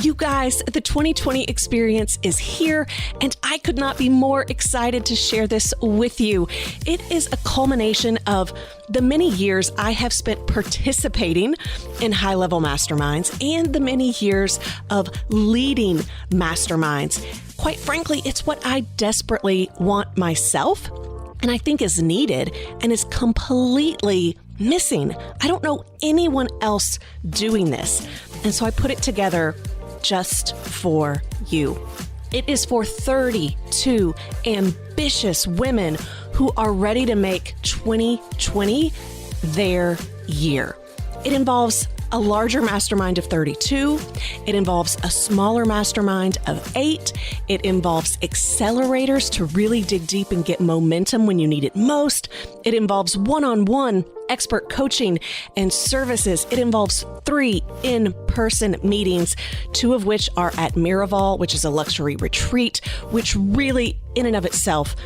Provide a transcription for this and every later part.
You guys, the 2020 experience is here, and I could not be more excited to share this with you. It is a culmination of the many years I have spent participating in high-level masterminds and the many years of leading masterminds. Quite frankly, it's what I desperately want myself, and I think is needed and is completely missing. I don't know anyone else doing this. And so I put it together just for you. It is for 32 ambitious women who are ready to make 2020 their year. It involves a larger mastermind of 32. It involves a smaller mastermind of 8. It involves accelerators to really dig deep and get momentum when you need it most. It involves one-on-one expert coaching and services. It involves 3 in-person meetings, 2 of which are at Miraval, which is a luxury retreat, which really, in and of itself,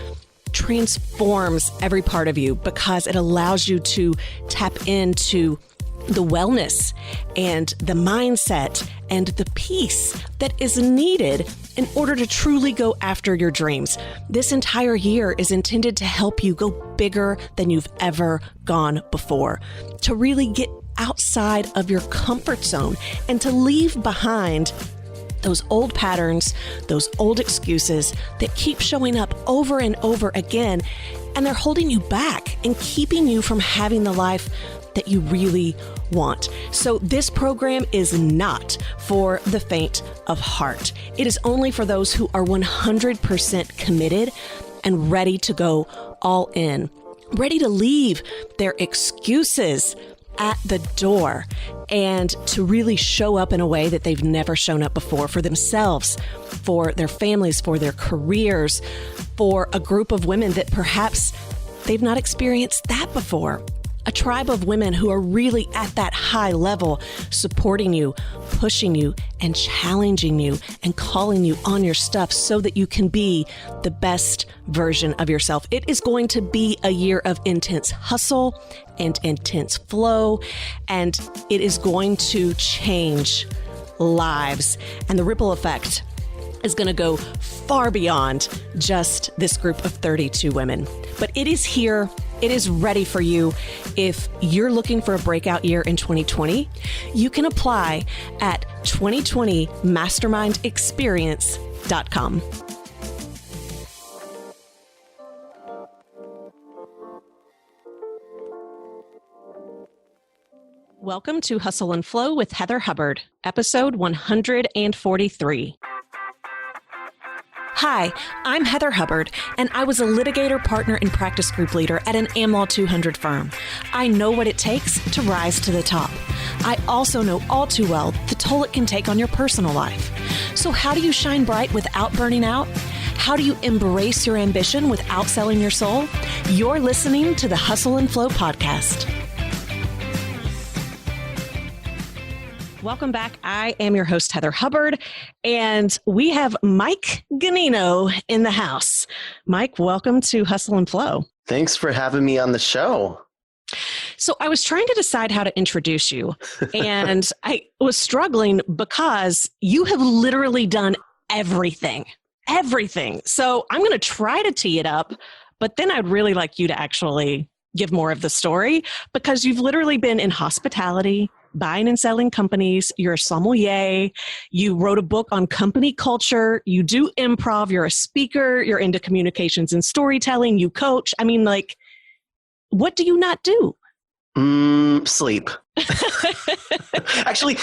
transforms every part of you because it allows you to tap into the wellness and the mindset and the peace that is needed in order to truly go after your dreams. This entire year is intended to help you go bigger than you've ever gone before, to really get outside of your comfort zone and to leave behind those old patterns, those old excuses that keep showing up over and over again, and they're holding you back and keeping you from having the life that you really want. So this program is not for the faint of heart. It is only for those who are 100% committed and ready to go all in, ready to leave their excuses at the door and to really show up in a way that they've never shown up before for themselves, for their families, for their careers, for a group of women that perhaps they've not experienced that before. A tribe of women who are really at that high level, supporting you, pushing you, and challenging you, and calling you on your stuff so that you can be the best version of yourself. It is going to be a year of intense hustle and intense flow, and it is going to change lives. And the ripple effect is going to go far beyond just this group of 32 women. But it is here. It is ready for you. If you're looking for a breakout year in 2020, you can apply at 2020mastermindexperience.com. Welcome to Hustle and Flow with Heather Hubbard, episode 143. Hi, I'm Heather Hubbard, and I was a litigator, partner, and practice group leader at an AmLaw 200 firm. I know what it takes to rise to the top. I also know all too well the toll it can take on your personal life. So how do you shine bright without burning out? How do you embrace your ambition without selling your soul? You're listening to the Hustle and Flow podcast. Welcome back. I am your host, Heather Hubbard, and we have Mike Ganino in the house. Mike, welcome to Hustle and Flow. Thanks for having me on the show. So I was trying to decide how to introduce you, and I was struggling because you have literally done everything. So I'm going to try to tee it up, but then I'd really like you to actually give more of the story because you've literally been in hospitality, buying and selling companies. You're a sommelier. You wrote a book on company culture. You do improv. You're a speaker. You're into communications and storytelling. You coach. I mean, like, what do you not do? Sleep. Actually,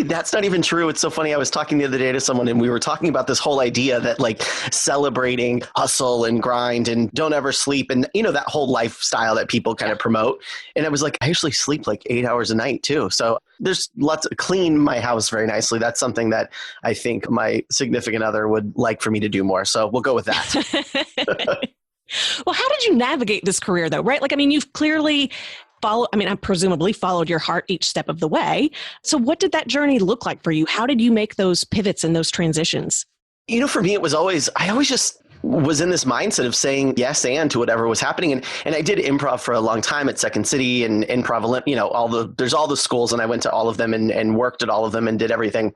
that's not even true. It's so funny. I was talking the other day to someone and we were talking about this whole idea that like celebrating hustle and grind and don't ever sleep. And you know, that whole lifestyle that people kind of promote. And I was like, I actually sleep like 8 hours a night too. So there's lots of clean my house very nicely. That's something that I think my significant other would like for me to do more. So we'll go with that. Well, how did you navigate this career though? Right? Like, I mean, you've clearly I presumably followed your heart each step of the way. So what did that journey look like for you? How did you make those pivots and those transitions? You know, for me, it was I always just was in this mindset of saying yes and to whatever was happening. And I did improv for a long time at Second City and improv, there's all the schools, and I went to all of them and worked at all of them and did everything.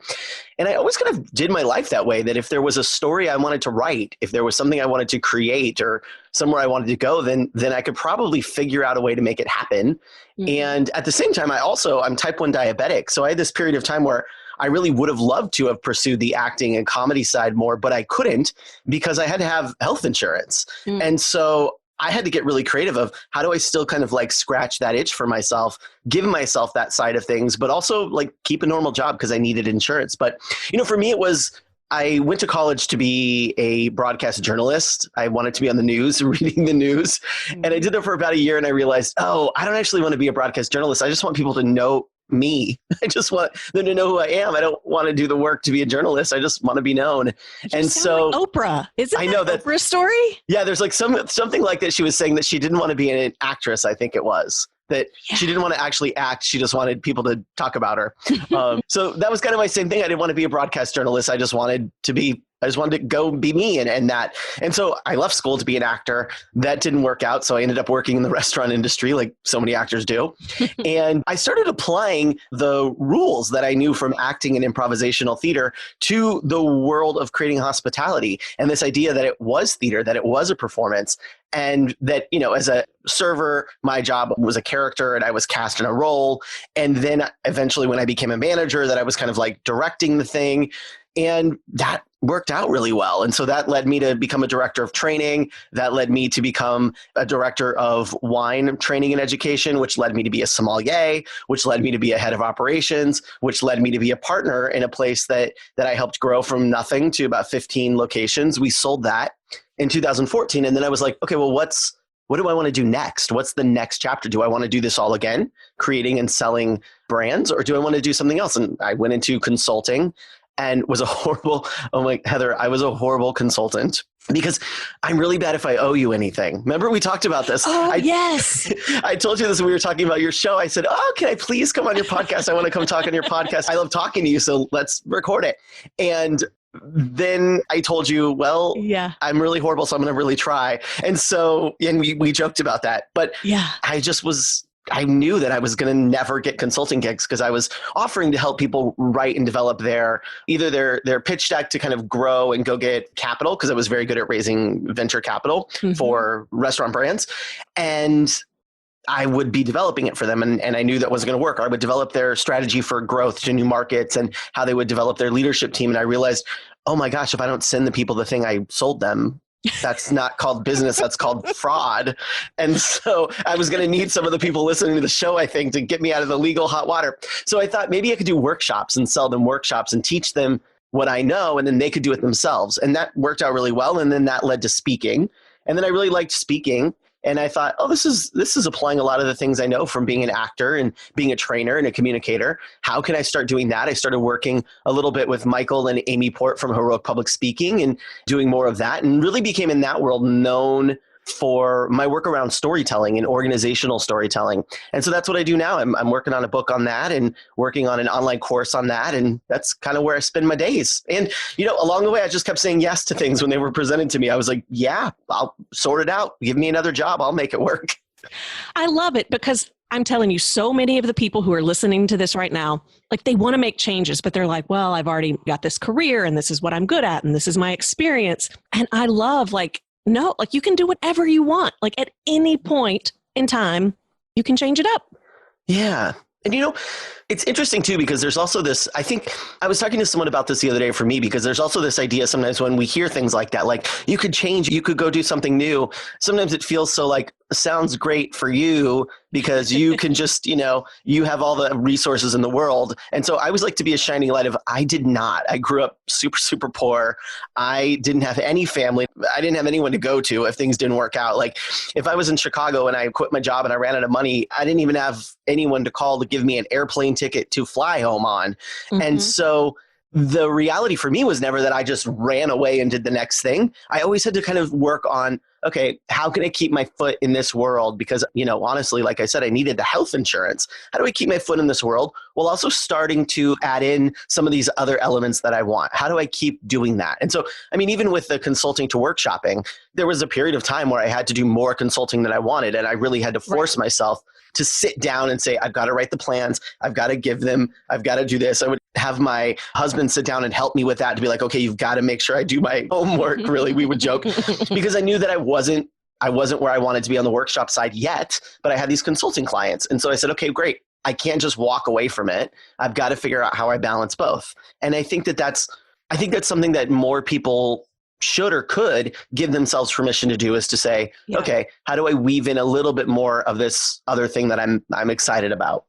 And I always kind of did my life that way, that if there was a story I wanted to write, if there was something I wanted to create or somewhere I wanted to go, then I could probably figure out a way to make it happen. Mm-hmm. And at the same time, I'm type 1 diabetic. So I had this period of time where I really would have loved to have pursued the acting and comedy side more, but I couldn't because I had to have health insurance. Mm. And so I had to get really creative of how do I still kind of like scratch that itch for myself, give myself that side of things, but also like keep a normal job because I needed insurance. But, for me, I went to college to be a broadcast journalist. I wanted to be on the news, reading the news. And I did that for about a year and I realized, I don't actually want to be a broadcast journalist. I just want people to know me. I just want them to know who I am. I don't want to do the work to be a journalist. I just want to be known. And so like Oprah, isn't that Oprah's story? Yeah, there's like something like that. She was saying that she didn't want to be an actress, I think it was. That she didn't want to actually act. She just wanted people to talk about her. So that was kind of my same thing. I didn't want to be a broadcast journalist. I just wanted to go be me and that. And so I left school to be an actor. That didn't work out. So I ended up working in the restaurant industry like so many actors do. And I started applying the rules that I knew from acting and improvisational theater to the world of creating hospitality. And this idea that it was theater, that it was a performance. And that, as a server, my job was a character and I was cast in a role. And then eventually when I became a manager, that I was kind of like directing the thing. And that worked out really well. And so that led me to become a director of training. That led me to become a director of wine training and education, which led me to be a sommelier, which led me to be a head of operations, which led me to be a partner in a place that I helped grow from nothing to about 15 locations. We sold that in 2014. And then I was like, okay, well, what do I want to do next? What's the next chapter? Do I want to do this all again, creating and selling brands, or do I want to do something else? And I went into consulting and was Heather, I was a horrible consultant because I'm really bad if I owe you anything. Remember we talked about this? Oh, yes. I told you this when we were talking about your show. I said, can I please come on your podcast? I want to come talk on your podcast. I love talking to you, so let's record it. And then I told you, I'm really horrible, so I'm going to really try. And we joked about that. But I knew that I was going to never get consulting gigs because I was offering to help people write and develop their pitch deck to kind of grow and go get capital, because I was very good at raising venture capital for restaurant brands. And I would be developing it for them. And I knew that wasn't going to work. Or I would develop their strategy for growth to new markets and how they would develop their leadership team. And I realized, oh my gosh, if I don't send the people the thing I sold them, that's not called business, that's called fraud. And so I was going to need some of the people listening to the show, I think, to get me out of the legal hot water. So I thought maybe I could do workshops and sell them workshops and teach them what I know, and then they could do it themselves. And that worked out really well. And then that led to speaking. And then I really liked speaking. And I thought, this is applying a lot of the things I know from being an actor and being a trainer and a communicator. How can I start doing that? I started working a little bit with Michael and Amy Port from Heroic Public Speaking and doing more of that, and really became in that world known for my work around storytelling and organizational storytelling. And so that's what I do now. I'm working on a book on that and working on an online course on that. And that's kind of where I spend my days. And, along the way, I just kept saying yes to things when they were presented to me. I was like, yeah, I'll sort it out. Give me another job. I'll make it work. I love it because I'm telling you, so many of the people who are listening to this right now, like they want to make changes, but they're like, well, I've already got this career and this is what I'm good at. And this is my experience. And I love no, you can do whatever you want. Like at any point in time, you can change it up. Yeah. And it's interesting too, because there's also this, I think I was talking to someone about this the other day for me, because there's also this idea sometimes when we hear things like that, like you could change, you could go do something new. Sometimes it feels so sounds great for you because you can just, you have all the resources in the world. And so I always like to be a shining light of, I did not. I grew up super, super poor. I didn't have any family. I didn't have anyone to go to if things didn't work out. Like if I was in Chicago and I quit my job and I ran out of money, I didn't even have anyone to call to give me an airplane ticket to fly home on. Mm-hmm. And so the reality for me was never that I just ran away and did the next thing. I always had to kind of work on, okay, how can I keep my foot in this world? Because, honestly, like I said, I needed the health insurance. How do I keep my foot in this world while also starting to add in some of these other elements that I want? How do I keep doing that? And so, even with the consulting to workshopping, there was a period of time where I had to do more consulting than I wanted. And I really had to force myself to sit down and say, I've got to write the plans. I've got to give them, I've got to do this. I would have my husband sit down and help me with that, to be like, okay, you've got to make sure I do my homework. Really, we would joke, because I knew that I wasn't where I wanted to be on the workshop side yet, but I had these consulting clients. And so I said, okay, great. I can't just walk away from it. I've got to figure out how I balance both. And I think that's something that more people should or could give themselves permission to do, is to say, okay, how do I weave in a little bit more of this other thing that I'm excited about?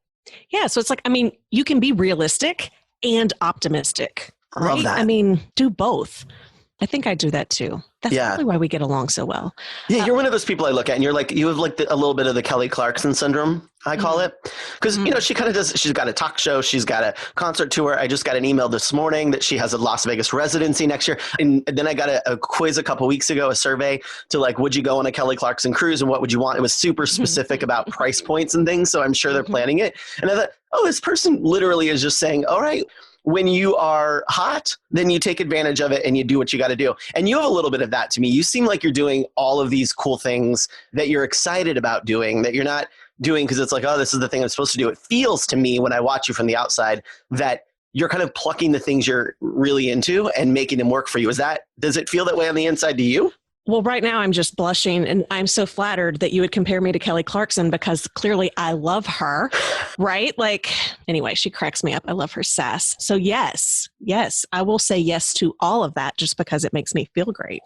Yeah. So it's like, you can be realistic and optimistic. Right? Love that. Do both. I think I do that too. That's probably why we get along so well. Yeah, you're one of those people I look at and you're like, you have like a little bit of the Kelly Clarkson syndrome, I call it. Because, she kind of does, she's got a talk show, she's got a concert tour. I just got an email this morning that she has a Las Vegas residency next year. And then I got a quiz a couple weeks ago, a survey to like, would you go on a Kelly Clarkson cruise and what would you want? It was super specific about price points and things. So I'm sure they're planning it. And I thought, this person literally is just saying, all right, when you are hot, then you take advantage of it and you do what you got to do. And you have a little bit of that to me. You seem like you're doing all of these cool things that you're excited about doing, that you're not doing because it's like, this is the thing I'm supposed to do. It feels to me when I watch you from the outside that you're kind of plucking the things you're really into and making them work for you. Does it feel that way on the inside to you? Well, right now I'm just blushing, and I'm so flattered that you would compare me to Kelly Clarkson, because clearly I love her, right? Like, anyway, she cracks me up. I love her sass. So yes, I will say yes to all of that just because it makes me feel great.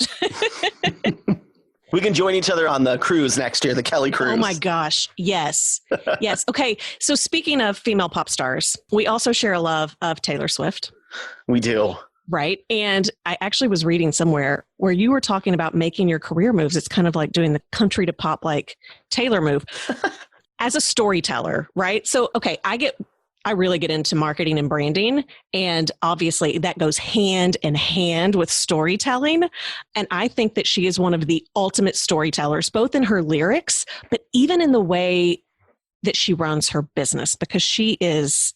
We can join each other on the cruise next year, the Kelly cruise. Oh my gosh. Yes. Yes. Okay. So speaking of female pop stars, we also share a love of Taylor Swift. We do. Right. And I actually was reading somewhere where you were talking about making your career moves. It's kind of like doing the country to pop like Taylor move as a storyteller. Right. So, okay, I really get into marketing and branding. And obviously that goes hand in hand with storytelling. And I think that she is one of the ultimate storytellers, both in her lyrics, but even in the way that she runs her business, because she is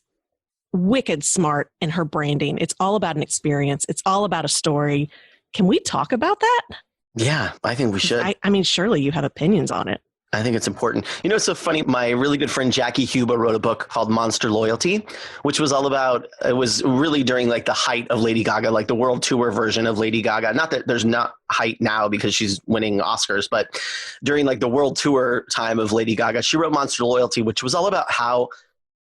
wicked smart in her branding. It's all about an experience. It's all about a story. Can we talk about that? Yeah, I think we should. Surely you have opinions on it. I think it's important. It's so funny. My really good friend, Jackie Huba, wrote a book called Monster Loyalty, which was all about, it was really during like the height of Lady Gaga, like the world tour version of Lady Gaga. Not that there's not height now because she's winning Oscars, but during like the world tour time of Lady Gaga, she wrote Monster Loyalty, which was all about how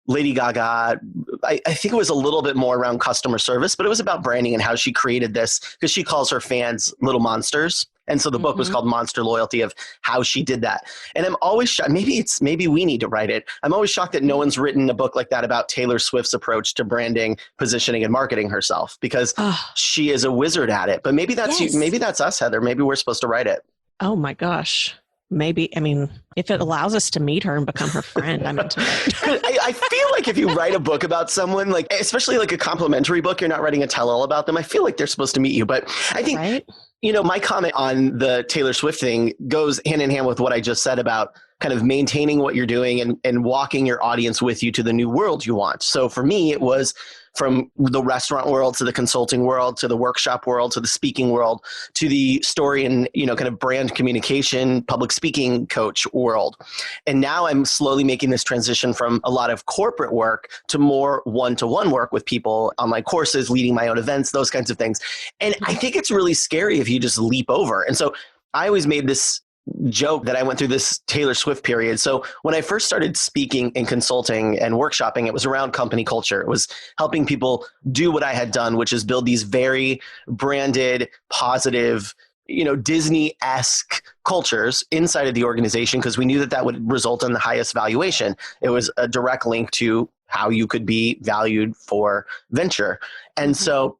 Lady Gaga, I think it was a little bit more around customer service, but it was about branding and how she created this, because she calls her fans little monsters. And so the book was called Monster Loyalty, of how she did that. And I'm always shocked, maybe we need to write it. I'm always shocked that no one's written a book like that about Taylor Swift's approach to branding, positioning, and marketing herself, because she is a wizard at it. But maybe that's you, maybe that's us, Heather. Maybe we're supposed to write it. Oh my gosh. Maybe, if it allows us to meet her and become her friend, I'm into it. I feel like if you write a book about someone, like especially like a complimentary book, you're not writing a tell-all about them. I feel like they're supposed to meet you. But I think, my comment on the Taylor Swift thing goes hand in hand with what I just said about kind of maintaining what you're doing and walking your audience with you to the new world you want. So for me, it was from the restaurant world to the consulting world to the workshop world to the speaking world to the story and, kind of brand communication, public speaking coach world. And now I'm slowly making this transition from a lot of corporate work to more one-to-one work with people, online courses, leading my own events, those kinds of things. And I think it's really scary if you just leap over. And so I always made this joke that I went through this Taylor Swift period. So when I first started speaking and consulting and workshopping, it was around company culture. It was helping people do what I had done, which is build these very branded, positive, Disney-esque cultures inside of the organization, because we knew that would result in the highest valuation. It was a direct link to how you could be valued for venture. And so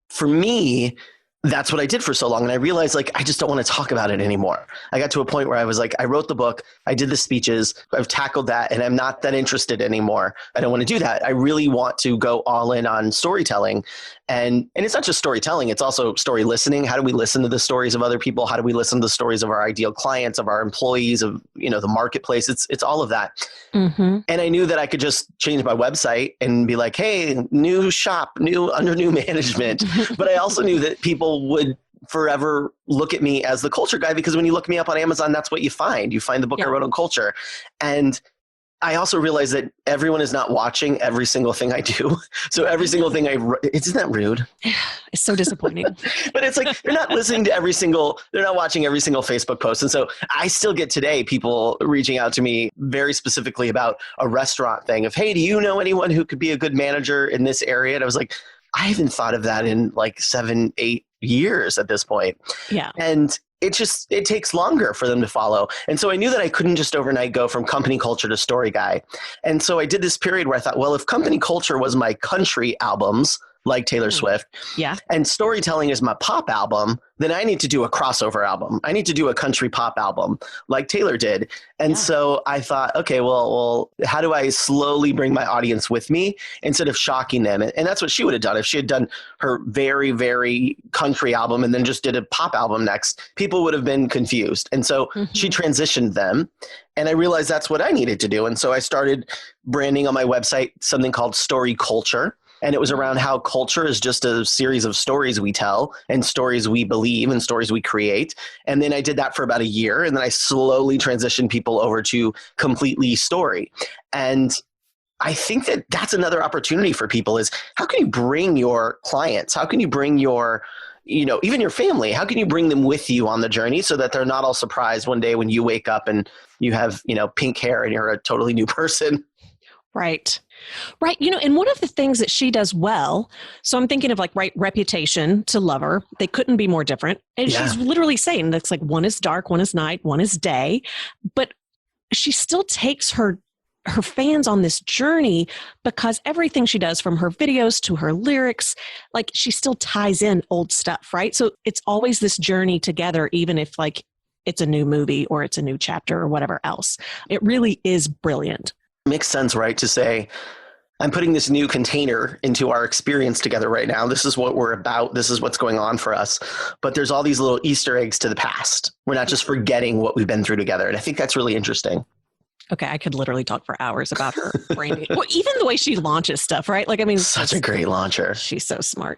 for me, that's what I did for so long. And I realized like, I just don't want to talk about it anymore. I got to a point where I was like, I wrote the book, I did the speeches, I've tackled that, and I'm not that interested anymore. I don't want to do that. I really want to go all in on storytelling. And it's not just storytelling, it's also story listening. How do we listen to the stories of other people? How do we listen to the stories of our ideal clients, of our employees, of, the marketplace? It's all of that. Mm-hmm. And I knew that I could just change my website and be like, hey, new shop, under new management. But I also knew that people would forever look at me as the culture guy, because when you look me up on Amazon, that's what you find. You find the book I wrote on culture. And I also realized that everyone is not watching every single thing I do. So every single thing isn't that rude? It's so disappointing. But it's like, they're not watching every single Facebook post. And so I still get today people reaching out to me very specifically about a restaurant thing of, hey, do you know anyone who could be a good manager in this area? And I was like, I haven't thought of that in like 7-8 years at this point. Yeah. And it takes longer for them to follow. And so I knew that I couldn't just overnight go from company culture to story guy. And so I did this period where I thought, well, if company culture was my country albums, like Taylor Swift, and storytelling is my pop album, then I need to do a crossover album. I need to do a country pop album like Taylor did. And so I thought, okay, well, how do I slowly bring my audience with me instead of shocking them? And that's what she would have done. If she had done her very, very country album and then just did a pop album next, people would have been confused. And so she transitioned them. And I realized that's what I needed to do. And so I started branding on my website something called Story Culture. And it was around how culture is just a series of stories we tell and stories we believe and stories we create. And then I did that for about a year. And then I slowly transitioned people over to completely story. And I think that that's another opportunity for people is how can you bring your clients? How can you bring your, even your family? How can you bring them with you on the journey so that they're not all surprised one day when you wake up and you have, pink hair and you're a totally new person? Right. Right. And one of the things that she does well, so I'm thinking of like, reputation to lover. They couldn't be more different. And she's literally saying that's like one is dark, one is night, one is day. But she still takes her fans on this journey because everything she does from her videos to her lyrics, like she still ties in old stuff, right? So it's always this journey together, even if like it's a new movie or it's a new chapter or whatever else. It really is brilliant. Makes sense, right? To say, I'm putting this new container into our experience together right now. This is what we're about. This is what's going on for us. But there's all these little Easter eggs to the past. We're not just forgetting what we've been through together. And I think that's really interesting. Okay, I could literally talk for hours about her branding. Well, even the way she launches stuff, right? Like, I mean, such a great launcher. She's so smart.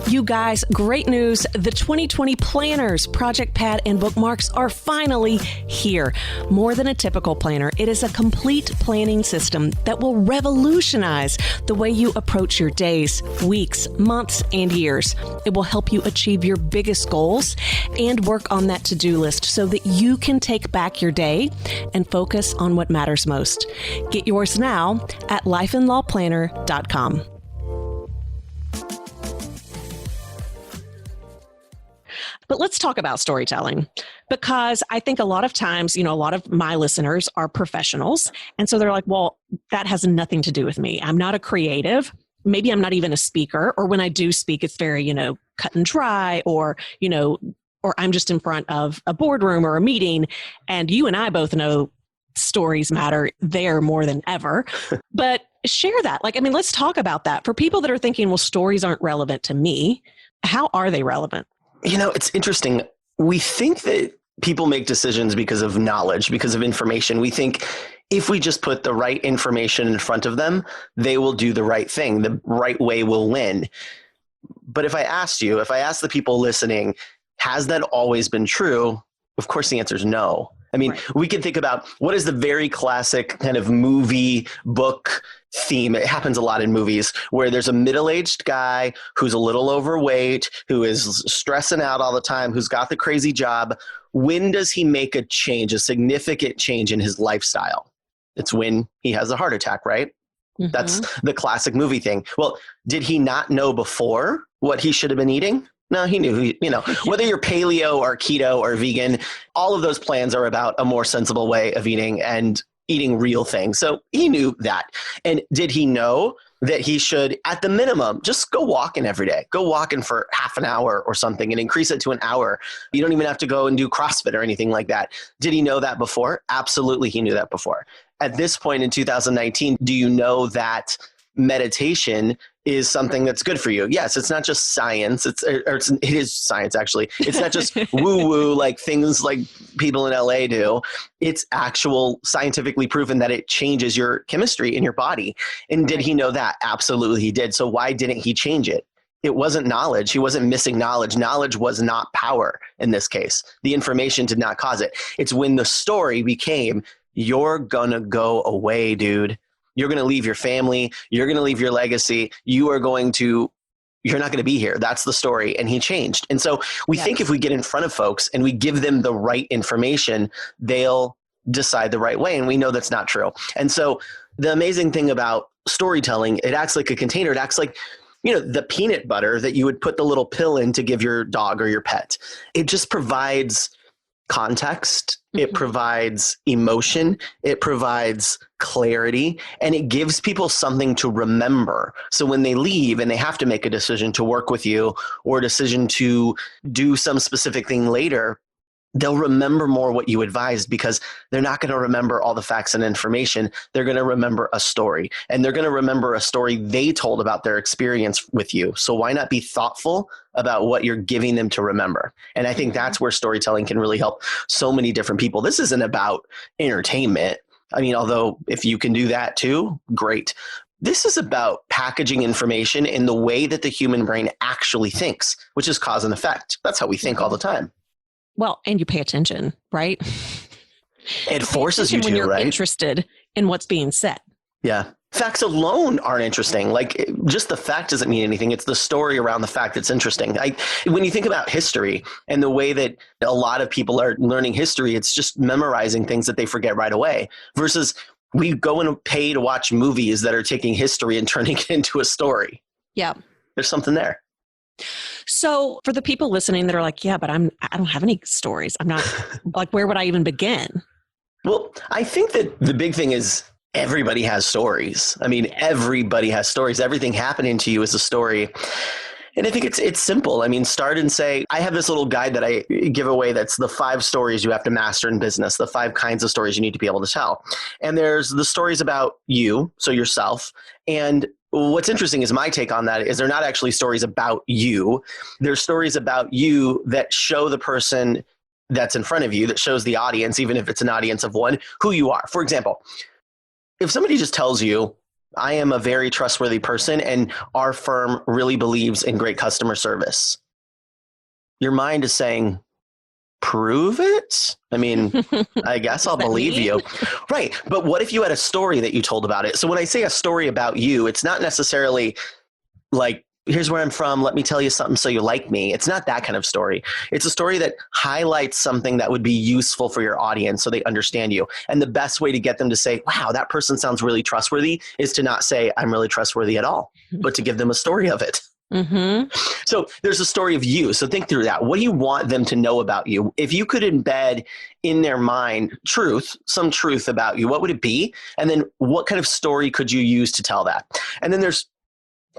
You guys, great news. The 2020 planners, project pad, and bookmarks are finally here. More than a typical planner, it is a complete planning system that will revolutionize the way you approach your days, weeks, months, and years. It will help you achieve your biggest goals and work on that to-do list so that you can take back your day and focus on what matters most. Get yours now at lifeandlawplanner.com. But let's talk about storytelling, because I think a lot of times, a lot of my listeners are professionals. And so they're like, well, that has nothing to do with me. I'm not a creative. Maybe I'm not even a speaker. Or when I do speak, it's very, cut and dry, or I'm just in front of a boardroom or a meeting. And you and I both know stories matter there more than ever. But share that. Let's talk about that. For people that are thinking, well, stories aren't relevant to me. How are they relevant? It's interesting. We think that people make decisions because of knowledge, because of information. We think if we just put the right information in front of them, they will do the right thing. The right way will win. But if I asked the people listening, has that always been true? Of course, the answer is no. We can think about what is the very classic kind of movie book theme. It happens a lot in movies where there's a middle-aged guy who's a little overweight, who is stressing out all the time, who's got the crazy job. When does he make a change, a significant change in his lifestyle? It's when he has a heart attack, right? Mm-hmm. That's the classic movie thing. Well, did he not know before what he should have been eating? No, he knew, whether you're paleo or keto or vegan, all of those plans are about a more sensible way of eating. And eating real things. So he knew that. And did he know that he should, at the minimum, just go walking every day? Go walking for half an hour or something and increase it to an hour. You don't even have to go and do CrossFit or anything like that. Did he know that before? Absolutely, he knew that before. At this point in 2019, do you know that meditation is something that's good for you? Yes, it's not just science. It is science, actually. It's not just woo-woo like things like people in LA do. It's actual scientifically proven that it changes your chemistry in your body. And did he know that? Absolutely, he did. So why didn't he change it? It wasn't knowledge. He wasn't missing knowledge. Knowledge was not power in this case. The information did not cause it. It's when the story became, you're gonna go away, dude. You're going to leave your family. You're going to leave your legacy. You're not going to be here. That's the story. And he changed. And so we think if we get in front of folks and we give them the right information, they'll decide the right way. And we know that's not true. And so the amazing thing about storytelling, it acts like a container. It acts like, the peanut butter that you would put the little pill in to give your dog or your pet. It just provides context. It provides emotion. It provides clarity, and it gives people something to remember. So when they leave and they have to make a decision to work with you or a decision to do some specific thing later, they'll remember more what you advised, because they're not going to remember all the facts and information. They're going to remember a story, and they're going to remember a story they told about their experience with you. So why not be thoughtful about what you're giving them to remember? And I think that's where storytelling can really help so many different people. This isn't about entertainment. I mean, although if you can do that too, great. This is about packaging information in the way that the human brain actually thinks, which is cause and effect. That's how we think all the time. Well, and you pay attention, right? It forces you to, when you're right? interested in what's being said. Yeah. Facts alone aren't interesting. Like, just the fact doesn't mean anything. It's the story around the fact that's interesting. When you think about history and the way that a lot of people are learning history, it's just memorizing things that they forget right away, versus we go and pay to watch movies that are taking history and turning it into a story. Yeah. There's something there. So for the people listening that are like, yeah, but I don't have any stories. I'm not like, where would I even begin? Well, I think that the big thing is everybody has stories. I mean, everybody has stories. Everything happening to you is a story. And I think it's simple. I mean, start and say, I have this little guide that I give away that's the 5 stories you have to master in business, the 5 kinds of stories you need to be able to tell. And there's the stories about you, so yourself. And what's interesting is my take on that is they're not actually stories about you. They're stories about you that show the person that's in front of you, that shows the audience, even if it's an audience of one, who you are. For example, if somebody just tells you, I am a very trustworthy person and our firm really believes in great customer service, your mind is saying, prove it? I mean, I guess I'll believe you. Right. But what if you had a story that you told about it? So when I say a story about you, it's not necessarily like, here's where I'm from, let me tell you something so you like me. It's not that kind of story. It's a story that highlights something that would be useful for your audience so they understand you. And the best way to get them to say, wow, that person sounds really trustworthy, is to not say, I'm really trustworthy at all, but to give them a story of it. Mm-hmm. So there's a story of you. So think through that. What do you want them to know about you? If you could embed in their mind some truth about you, what would it be? And then what kind of story could you use to tell that? And then there's,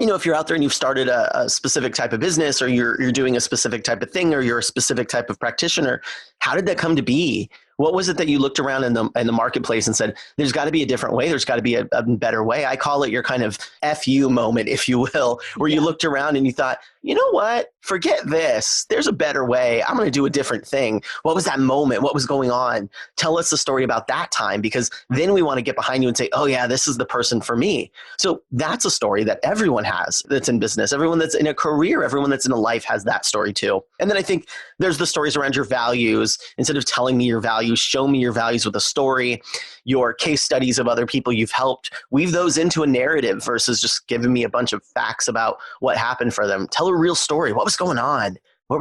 if you're out there and you've started a specific type of business, or you're doing a specific type of thing, or you're a specific type of practitioner, how did that come to be? What was it that you looked around in the marketplace and said, there's got to be a different way. There's got to be a better way. I call it your kind of FU moment, if you will, where you looked around and you thought, you know what? Forget this. There's a better way. I'm going to do a different thing. What was that moment? What was going on? Tell us a story about that time, because then we want to get behind you and say, oh yeah, this is the person for me. So that's a story that everyone has that's in business. Everyone that's in a career, everyone that's in a life has that story too. And then I think there's the stories around your values. Instead of telling me your values, show me your values with a story, your case studies of other people you've helped. Weave those into a narrative versus just giving me a bunch of facts about what happened for them. Tell a real story. What was going on? what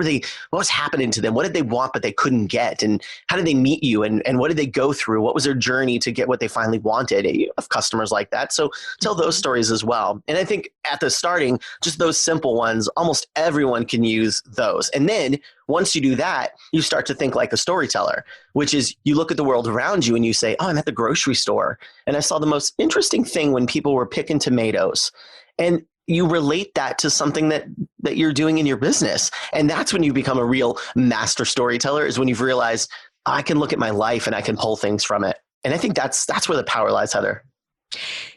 was happening to them? What did they want, but they couldn't get? And how did they meet you? And what did they go through? What was their journey to get what they finally wanted? You have customers like that. So tell those stories as well. And I think at the starting, just those simple ones, almost everyone can use those. And then once you do that, you start to think like a storyteller, which is you look at the world around you and you say, oh, I'm at the grocery store and I saw the most interesting thing when people were picking tomatoes. And you relate that to something that you're doing in your business. And that's when you become a real master storyteller, is when you've realized, oh, I can look at my life and I can pull things from it. And I think that's where the power lies, Heather.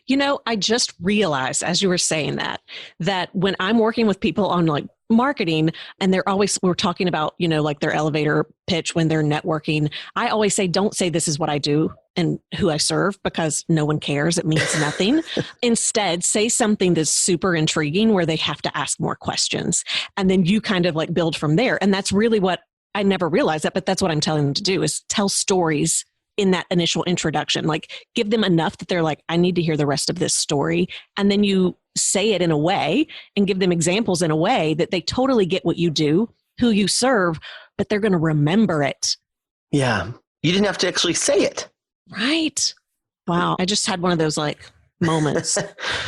You know, I just realized as you were saying that when I'm working with people on like marketing and we're talking about, you know, like their elevator pitch when they're networking, I always say, don't say this is what I do and who I serve, because no one cares. It means nothing. Instead, say something that's super intriguing where they have to ask more questions. And then you kind of like build from there. And that's really what I never realized that, but that's what I'm telling them to do, is tell stories in that initial introduction. Like give them enough that they're like, I need to hear the rest of this story. And then you say it in a way and give them examples in a way that they totally get what you do, who you serve, but they're going to remember it. Yeah. You didn't have to actually say it. Right. Wow. I just had one of those like moments.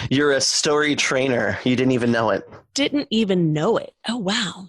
You're a story trainer. You didn't even know it. Didn't even know it. Oh, wow.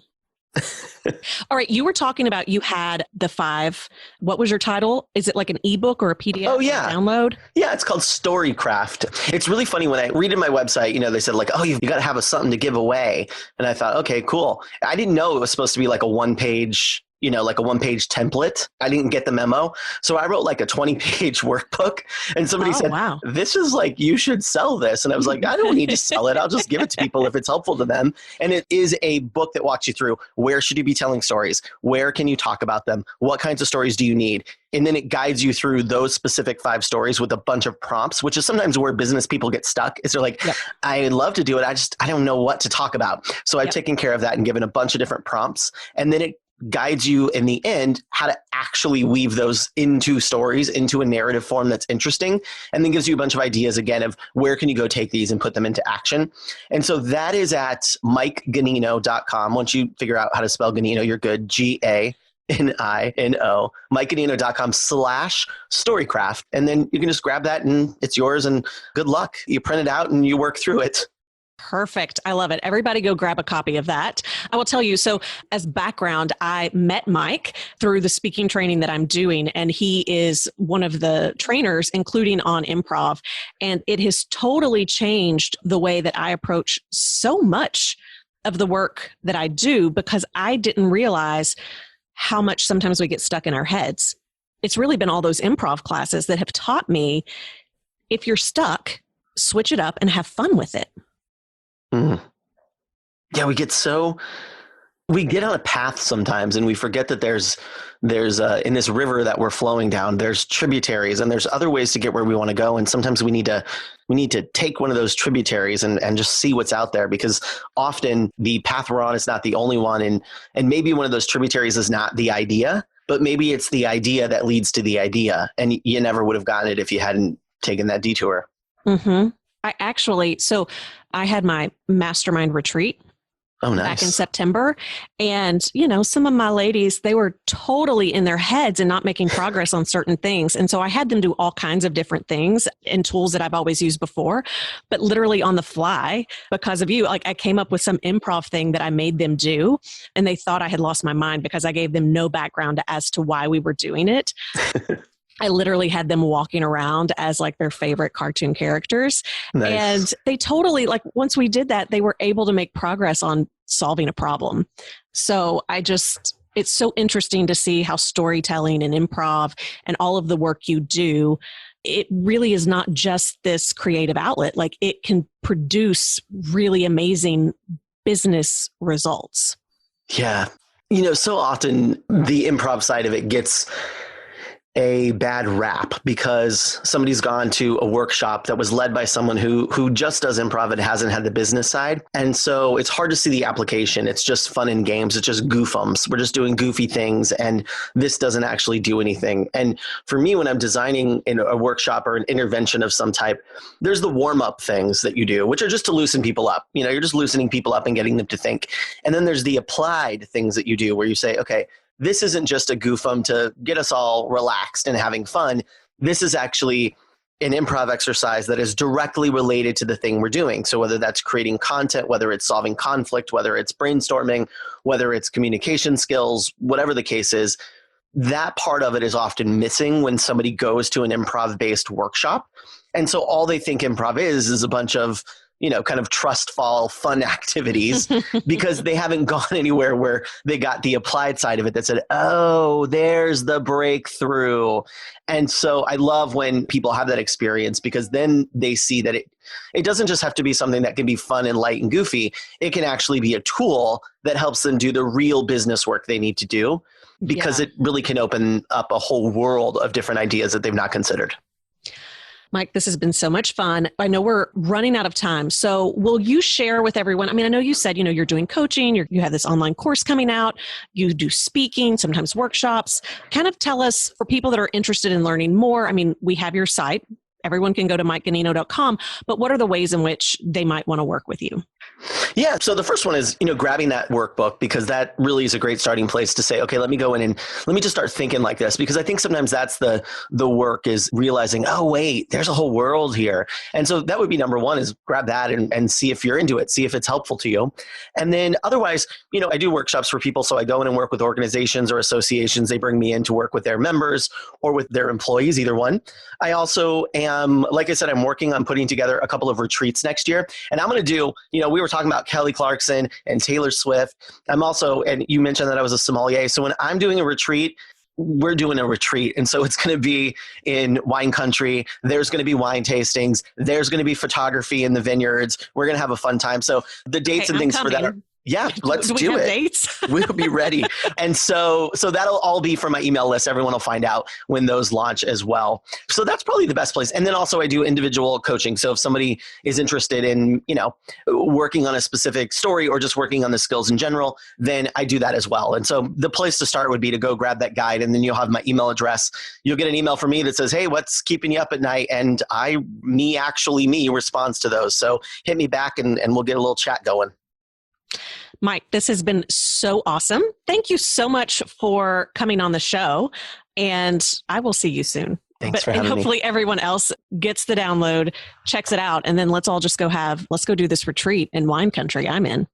All right. You were talking about, you had the 5, what was your title? Is it like an ebook or a PDF? Oh, yeah. Download? Yeah, it's called Storycraft. It's really funny when I read in my website, you know, they said like, oh, you got to have something to give away. And I thought, okay, cool. I didn't know it was supposed to be like a one-page template. I didn't get the memo. So I wrote like a 20-page workbook, and somebody said, wow, this is like, you should sell this. And I was like, I don't need to sell it. I'll just give it to people if it's helpful to them. And it is a book that walks you through, where should you be telling stories? Where can you talk about them? What kinds of stories do you need? And then it guides you through those specific 5 stories with a bunch of prompts, which is sometimes where business people get stuck. Is they're like, yep, I'd love to do it. I don't know what to talk about. So I've taken care of that and given a bunch of different prompts. And then it guides you in the end how to actually weave those into stories, into a narrative form that's interesting, and then gives you a bunch of ideas again of where can you go take these and put them into action. And so that is at MikeGanino.com. Once you figure out how to spell Ganino, you're good. Ganino, MikeGanino.com/storycraft. And then you can just grab that and it's yours, and good luck. You print it out and you work through it. Perfect. I love it. Everybody go grab a copy of that. I will tell you, so as background, I met Mike through the speaking training that I'm doing, and he is one of the trainers, including on improv. And it has totally changed the way that I approach so much of the work that I do, because I didn't realize how much sometimes we get stuck in our heads. It's really been all those improv classes that have taught me, if you're stuck, switch it up and have fun with it. Mm. Yeah, we get on a path sometimes and we forget that there's in this river that we're flowing down, there's tributaries and there's other ways to get where we want to go. And sometimes we need to take one of those tributaries and just see what's out there, because often the path we're on is not the only one. And maybe one of those tributaries is not the idea, but maybe it's the idea that leads to the idea. And you never would have gotten it if you hadn't taken that detour. Mm-hmm. I had my mastermind retreat back in September. And, you know, some of my ladies, they were totally in their heads and not making progress on certain things. And so I had them do all kinds of different things and tools that I've always used before, but literally on the fly, because of you, like I came up with some improv thing that I made them do. And they thought I had lost my mind because I gave them no background as to why we were doing it. I literally had them walking around as like their favorite cartoon characters. Nice. And they totally, like, once we did that, they were able to make progress on solving a problem. So it's so interesting to see how storytelling and improv and all of the work you do, it really is not just this creative outlet. Like, it can produce really amazing business results. Yeah. You know, so often the improv side of it gets a bad rap because somebody's gone to a workshop that was led by someone who just does improv and hasn't had the business side. And so it's hard to see the application. It's just fun and games. It's just goofums. We're just doing goofy things, and this doesn't actually do anything. And for me, when I'm designing in a workshop or an intervention of some type, there's the warm-up things that you do, which are just to loosen people up. You're just loosening people up and getting them to think. And then there's the applied things that you do where you say, okay, this isn't just a goofum to get us all relaxed and having fun. This is actually an improv exercise that is directly related to the thing we're doing. So whether that's creating content, whether it's solving conflict, whether it's brainstorming, whether it's communication skills, whatever the case is, that part of it is often missing when somebody goes to an improv-based workshop. And so all they think improv is a bunch of kind of trust fall fun activities because they haven't gone anywhere where they got the applied side of it that said, oh, there's the breakthrough. And so I love when people have that experience because then they see that it doesn't just have to be something that can be fun and light and goofy. It can actually be a tool that helps them do the real business work they need to do because it really can open up a whole world of different ideas that they've not considered. Mike, this has been so much fun. I know we're running out of time. So will you share with everyone? I mean, I know you said, you're doing coaching, you have this online course coming out, you do speaking, sometimes workshops. Kind of tell us, for people that are interested in learning more, I mean, we have your site. Everyone can go to mikeganino.com, but what are the ways in which they might want to work with you? Yeah. So the first one is, grabbing that workbook, because that really is a great starting place to say, okay, let me go in and let me just start thinking like this, because I think sometimes that's the work, is realizing, oh, wait, there's a whole world here. And so that would be number one, is grab that and see if you're into it, see if it's helpful to you. And then otherwise, I do workshops for people. So I go in and work with organizations or associations. They bring me in to work with their members or with their employees, either one. I also am, like I said, I'm working on putting together a couple of retreats next year. And I'm going to do, we were talking about Kelly Clarkson and Taylor Swift. I'm also, and you mentioned that I was a sommelier. So when I'm doing a retreat, we're doing a retreat. And so it's going to be in wine country. There's going to be wine tastings. There's going to be photography in the vineyards. We're going to have a fun time. So the dates and things for that are, yeah, let's do it. Dates? We'll be ready. And so that'll all be from my email list. Everyone will find out when those launch as well. So that's probably the best place. And then also I do individual coaching. So if somebody is interested in, working on a specific story or just working on the skills in general, then I do that as well. And so the place to start would be to go grab that guide, and then you'll have my email address. You'll get an email from me that says, hey, what's keeping you up at night? And me responds to those. So hit me back and we'll get a little chat going. Mike, this has been so awesome. Thank you so much for coming on the show, and I will see you soon. Thanks for having me. Hopefully everyone else gets the download, checks it out, and then let's all just let's go do this retreat in wine country. I'm in.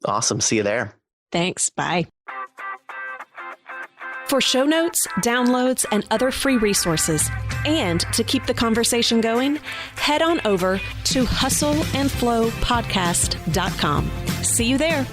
Awesome. See you there. Thanks. Bye. For show notes, downloads, and other free resources, and to keep the conversation going, head on over to hustleandflowpodcast.com. See you there.